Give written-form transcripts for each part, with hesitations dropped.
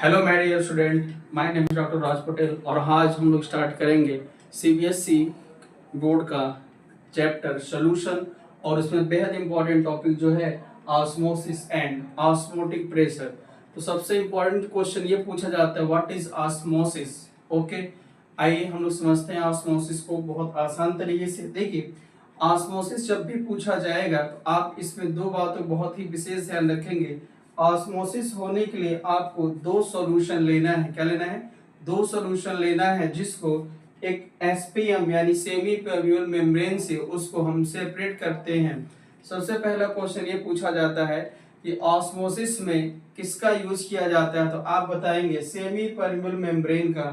Hello my dear student, my name is doctor Raj Patel और आज हम लोग स्टार्ट करेंगे सीबीएसई बोर्ड का चैप्टर सोल्यूशन। और इसमें बेहद इंपॉर्टेंट टॉपिक जो है ऑस्मोसिस एंड ऑस्मोटिक प्रेशर। तो सबसे इंपॉर्टेंट क्वेश्चन ये पूछा जाता है, व्हाट इज ऑस्मोसिस। ओके, आइए हम लोग समझते हैं ऑस्मोसिस को बहुत आसान तरीके से। देखिए, ऑस्मोसिस जब भी पूछा जाएगा तो आप इसमें दो बातों बहुत ही विशेष ध्यान रखेंगे। ऑस्मोसिस होने के लिए आपको दो सॉल्यूशन लेना है। क्या लेना है? दो सॉल्यूशन लेना है, जिसको एक एसपीएम यानी सेमी परमिएबल मेम्ब्रेन से उसको हम सेपरेट करते हैं। सबसे पहला क्वेश्चन ये पूछा जाता है कि ऑस्मोसिस में किसका यूज किया जाता है, तो आप बताएंगे सेमी परमिएबल मेम्ब्रेन का।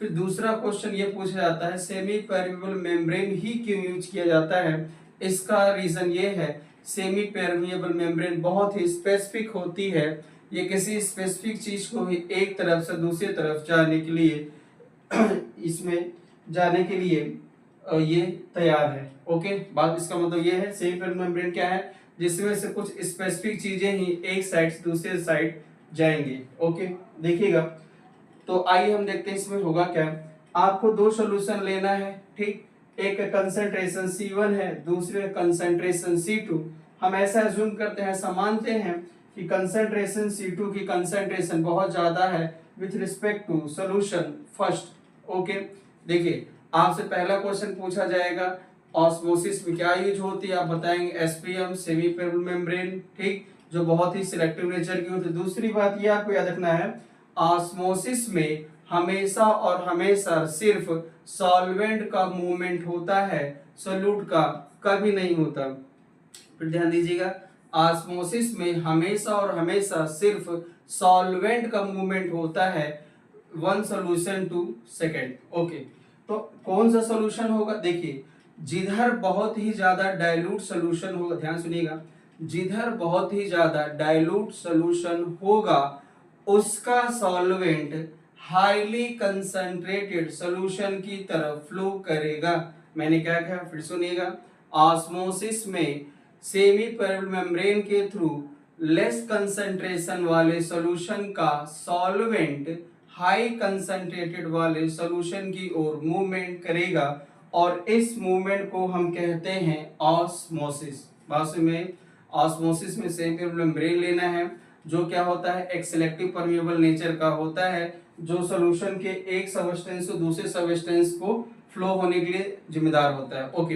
फिर दूसरा क्वेश्चन ये पूछा जाता है सेमी परमिएबल मेम्ब्रेन ही क्यों यूज किया जाता है। इसका रीजन ये है, सेमी परमिएबल मेम्ब्रेन बहुत ही स्पेसिफिक होती है। ये किसी स्पेसिफिक चीज को ही एक तरफ से दूसरी तरफ जाने के लिए इसमें जाने के लिए ये तैयार है। ओके, बात इसका मतलब ये है सेमी परमिएबल मेम्ब्रेन क्या है, जिसमें से कुछ स्पेसिफिक चीजें ही एक साइड से दूसरे साइड जाएंगी। ओके, देखिएगा। तो आइए हम देखते हैं इसमें होगा क्या। आपको दो सॉल्यूशन लेना है, ठीक। एक कंसंट्रेशन C1 है, दूसरे कंसंट्रेशन C2। हम ऐसा अज्यूम करते हैं, मानते हैं कि कंसंट्रेशन C2 की कंसंट्रेशन बहुत ज्यादा है with respect to solution first. Okay, देखिए आपसे पहला क्वेश्चन पूछा जाएगा ऑस्मोसिस में क्या यूज होती है, आप बताएंगे एसपीएम सेमी परमिएबल मेम्ब्रेन, ठीक, जो बहुत ही सिलेक्टिव नेचर की होती है। दूसरी बात ये आपको याद रखना है, ऑस्मोसिस में हमेशा और हमेशा सिर्फ सॉल्वेंट का मूवमेंट होता है, सोल्यूट का कभी नहीं होता। फिर ध्यान दीजिएगा, ऑस्मोसिस में हमेशा और हमेशा सिर्फ सॉल्वेंट का मूवमेंट होता है, one solution to second. Okay, तो कौन सा सॉल्यूशन होगा? देखिए, जिधर बहुत ही ज्यादा डाइल्यूट सॉल्यूशन होगा, ध्यान सुनिएगा, जिधर बहुत ही ज्यादा डाइल्यूट सॉल्यूशन होगा उसका सॉल्वेंट हाईली कंसंट्रेटेड सॉल्यूशन की तरफ फ्लो करेगा। मैंने क्या कहा, फिर सुनिएगा। ऑस्मोसिस में सेमी परमिएबल मेम्ब्रेन के थ्रू लेस कंसंट्रेशन वाले सॉल्यूशन का सॉल्वेंट हाई कंसंट्रेटेड वाले सॉल्यूशन की ओर मूवमेंट करेगा और इस मूवमेंट को हम कहते हैं ऑस्मोसिस। वास्तव में ऑस्मोसिस में सेमी परमिएबल मेम्ब्रेन लेना है, जो क्या होता है, एक सिलेक्टिव परमिएबल नेचर का होता है, जो सॉल्यूशन के एक सबस्टेंस से दूसरे सबस्टेंस को फ्लो होने के लिए जिम्मेदार होता है। ओके,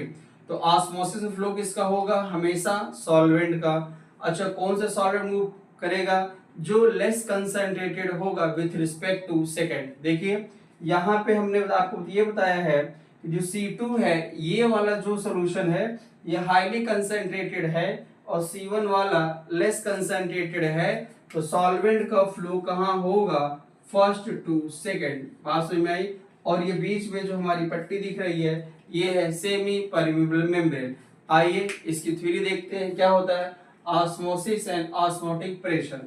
तो ऑस्मोसिस में फ्लो किसका होगा? हमेशा सॉल्वेंट का। अच्छा, कौन सा सॉल्वेंट मूव करेगा? जो लेस कंसंट्रेटेड होगा विथ रिस्पेक्ट टू सेकेंड। देखिए, यहाँ पे हमने आपको ये बताया है कि जो C2 है, ये वाला जो सॉल्यूशन है ये हाईली कंसंट्रेटेड है और C1 वाला लेस कंसंट्रेटेड है। तो सॉल्वेंट का फ्लो कहाँ होगा? First to second. बात समझ में आई? और ये बीच में जो हमारी पट्टी दिख रही है ये है सेमी परमिएबल मेम्ब्रेन। आइए इसकी थ्योरी देखते हैं क्या होता है। Osmosis and osmotic pressure,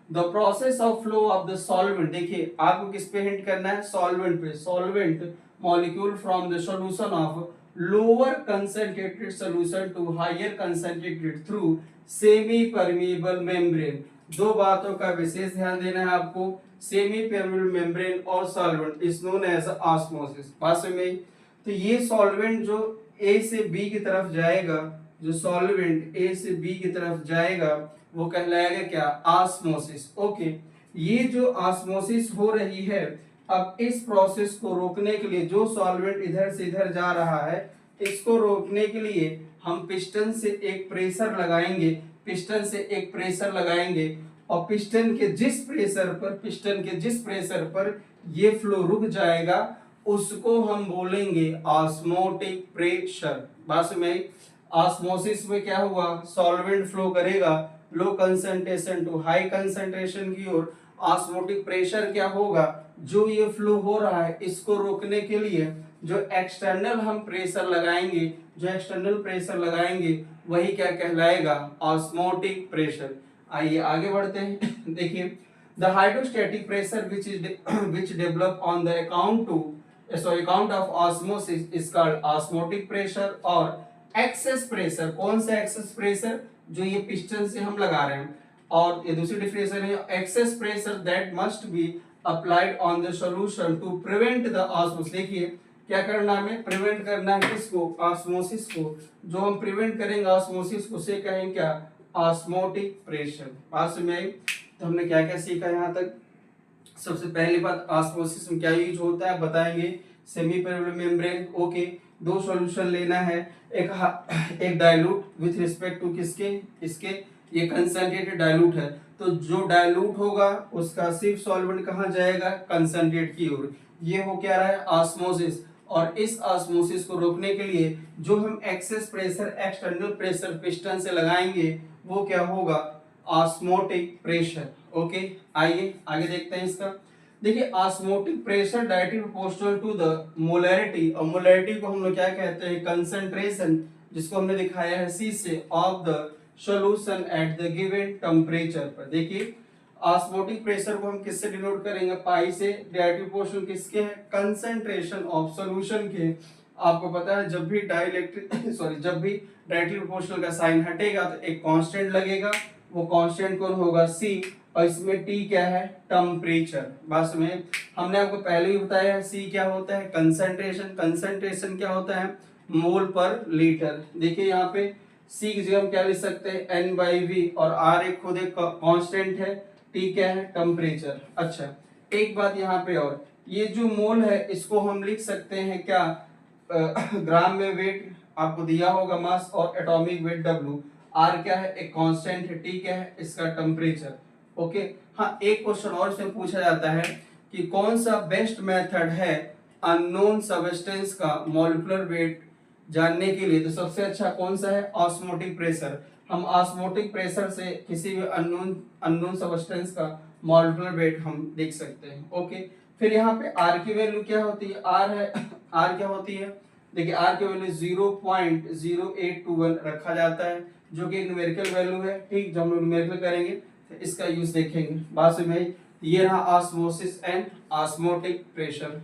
the process of flow of the solvent. देखिए, आपको किस पे हिंट करना है? सॉल्वेंट पे। Solvent molecule from the solution of lower concentrated solution to higher concentrated through semi permeable membrane। दो बातों का विशेष ध्यान देना है आपको, सेमी परमिएबल मेम्ब्रेन और solvent is known as osmosis. बात में, तो ये सॉल्वेंट जो ए से बी की तरफ जाएगा, जो सॉल्वेंट ए से बी की तरफ जाएगा वो कहलाएगा क्या? ऑस्मोसिस। ओके, ये जो ऑस्मोसिस हो रही है, अब इस प्रोसेस को रोकने के लिए जो सॉल्वेंट इधर से इधर जा रहा है, इसको रोकने के लिए हम पिस्टन से एक प्रेशर लगाएंगे, पिस्टन से एक प्रेशर लगाएंगे और पिस्टन के जिस प्रेशर पर ये फ्लो रुक जाएगा उसको हम बोलेंगे ऑस्मोटिक प्रेशर। बात में, ऑस्मोसिस में क्या हुआ? सॉल्वेंट फ्लो करेगा low concentration to high concentration की ओर। ऑस्मोटिक प्रेशर क्या होगा? जो ये फ्लो हो रहा है इसको रोकने के लिए जो एक्सटर्नल हम प्रेशर लगाएंगे, वही क्या कहलाएगा? Osmotic pressure. आइए आगे बढ़ते हैं। देखिए, the hydrostatic pressure which develop on the account of osmosis is called osmotic pressure। और एक्सेस प्रेशर, कौन सा एक्सेस प्रेशर? जो ये पिस्टन से हम लगा रहे हैं। और ये दूसरी डेफिनेशन है, excess pressure that must be applied on the solution to prevent the osmosis। देखिए क्या करना है, हमें प्रिवेंट करना है किसको, ऑस्मोसिस को। जो हम प्रिवेंट करेंगे ऑस्मोसिस को, उसे कहेंगे क्या, ऑस्मोटिक प्रेशर। पास में आई। तो हमने क्या क्या सीखा यहाँ तक। सबसे पहली बात, ऑस्मोसिस में क्या यूज होता है बताएंगे। Semi permeable membrane, okay. दो सॉल्यूशन लेना है, एक डाइल्यूट विथ रिस्पेक्ट टू किसके, इसके, ये कंसंट्रेटेड डाइल्यूट है। तो जो डाइल्यूट होगा उसका सिर्फ सॉल्वेंट कहाँ जाएगा, कंसंट्रेट की ओर। ये हो क्या रहा है, ऑस्मोसिस। और इस ऑस्मोसिस को रोकने के लिए जो हम excess pressure, external pressure piston से लगाएंगे वो क्या होगा, ऑस्मोटिक प्रेशर। ओके, आइए आगे देखते हैं इसका। देखिए osmotic pressure directly proportional to the molarity, और मोलैरिटी को हम लोग क्या कहते हैं, कंसंट्रेशन, जिसको हमने दिखाया है सी से, of the solution at the given temperature पर। देखिए ऑस्मोटिक प्रेशर को हम किससे डिनोट करेंगे, पाई से। डायरेक्टली प्रोपोर्शनल किसके है, कंसंट्रेशन ऑफ सॉल्यूशन के। आपको पता है जब भी डाइलेक्ट्रिक जब भी डायरेक्टली प्रोपोर्शनल का साइन हटेगा तो एक कांस्टेंट लगेगा, वो कांस्टेंट कौन होगा, सी। और इसमें टी क्या है, टेम्परेचर। बस में हमने आपको पहले ही बताया है सी क्या होता है, कंसंट्रेशन। कंसंट्रेशन क्या होता है, मोल पर लीटर। देखिए यहाँ पे सी की जगह हम क्या लिख सकते हैं, एन बाई वी, और आर एक खुद एक कांस्टेंट है, टी क्या है, टेम्परेचर। अच्छा एक बात यहाँ पे और, ये जो मोल है इसको हम लिख सकते हैं क्या, ग्राम में वेट आपको दिया होगा मास, और एटॉमिक वेट डब्ल्यू। आर क्या है, एक कांस्टेंट है, टी क्या है, इसका टेम्परेचर। ओके। हाँ एक क्वेश्चन और इसमें पूछा जाता है कि कौन सा बेस्ट मेथड है अननोन सब्सटेंस का मॉलिक्यूलर वेट जानने के लिए। तो सबसे अच्छा कौन सा है, ऑस्मोटिक प्रेशर। हम ऑस्मोटिक प्रेशर से किसी भी अननोन सब्सटेंस का मॉलिक्यूलर वेट हम देख सकते हैं। ओके। फिर यहाँ पे आर की वैल्यू क्या होती है, आर है, आर क्या होती है, देखिए आर की वैल्यू 0.0821 रखा जाता है, जो कि एक न्यूमेरिकल वैल्यू है। ठीक, जब हम न्यूमेरिकल करेंगे तो इसका यूज देखेंगे। बात में ये रहा ऑस्मोसिस एंड ऑस्मोटिक प्रेशर।